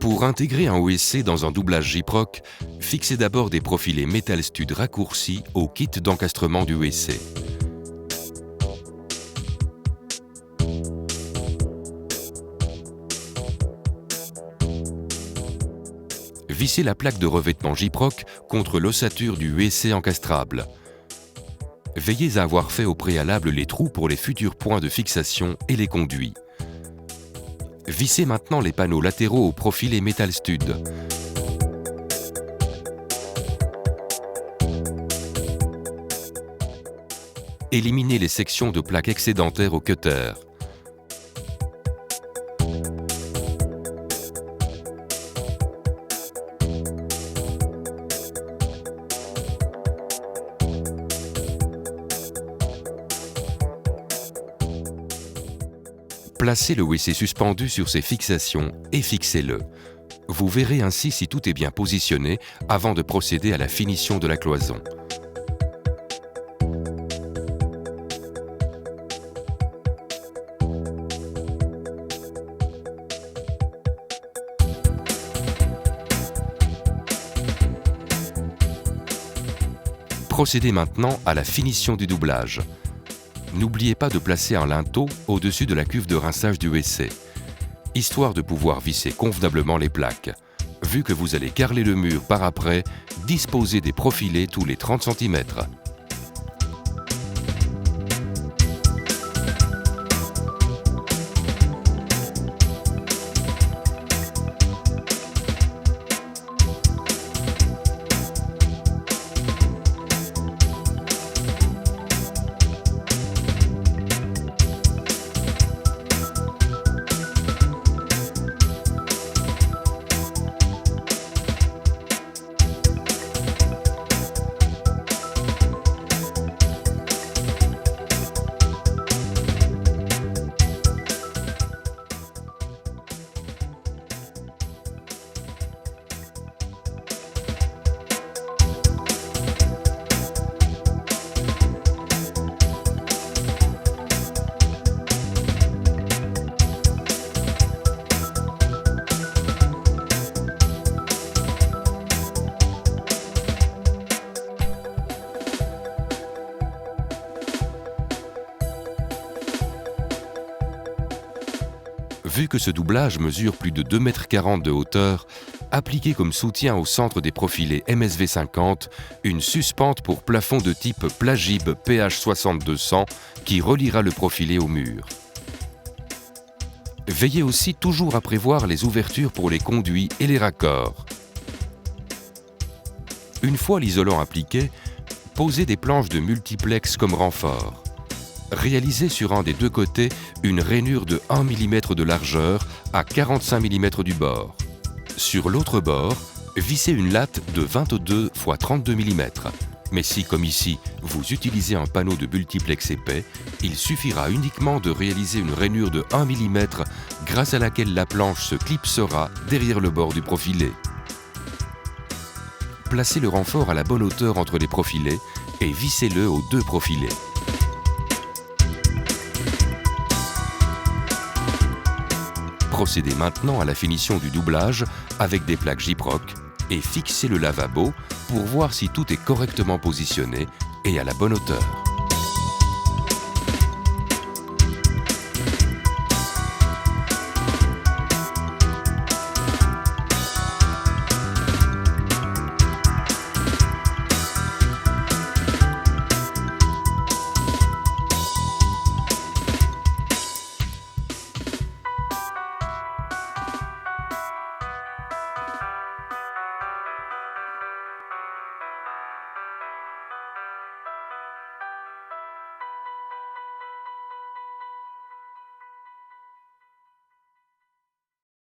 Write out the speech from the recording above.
Pour intégrer un OSC dans un doublage Gyproc, fixez d'abord des profilés Metal Stud raccourcis au kit d'encastrement du OSC. Vissez la plaque de revêtement Gyproc contre l'ossature du OSC encastrable. Veillez à avoir fait au préalable les trous pour les futurs points de fixation et les conduits. Vissez maintenant les panneaux latéraux au profilé Metal Stud. Éliminez les sections de plaques excédentaires au cutter. Placez le OSC suspendu sur ses fixations et fixez-le. Vous verrez ainsi si tout est bien positionné avant de procéder à la finition de la cloison. Procédez maintenant à la finition du doublage. N'oubliez pas de placer un linteau au-dessus de la cuve de rinçage du OSC, histoire de pouvoir visser convenablement les plaques. Vu que vous allez carreler le mur par après, disposez des profilés tous les 30 cm. Vu que ce doublage mesure plus de 2,40 m de hauteur, appliquez comme soutien au centre des profilés MSV 50 une suspente pour plafond de type Plagib PH 6200 qui reliera le profilé au mur. Veillez aussi toujours à prévoir les ouvertures pour les conduits et les raccords. Une fois l'isolant appliqué, posez des planches de multiplex comme renfort. Réalisez sur un des deux côtés une rainure de 1 mm de largeur à 45 mm du bord. Sur l'autre bord, vissez une latte de 22 x 32 mm. Mais si, comme ici, vous utilisez un panneau de multiplex épais, il suffira uniquement de réaliser une rainure de 1 mm grâce à laquelle la planche se clipsera derrière le bord du profilé. Placez le renfort à la bonne hauteur entre les profilés et vissez-le aux deux profilés. Procédez maintenant à la finition du doublage avec des plaques Gyproc et fixez le lavabo pour voir si tout est correctement positionné et à la bonne hauteur.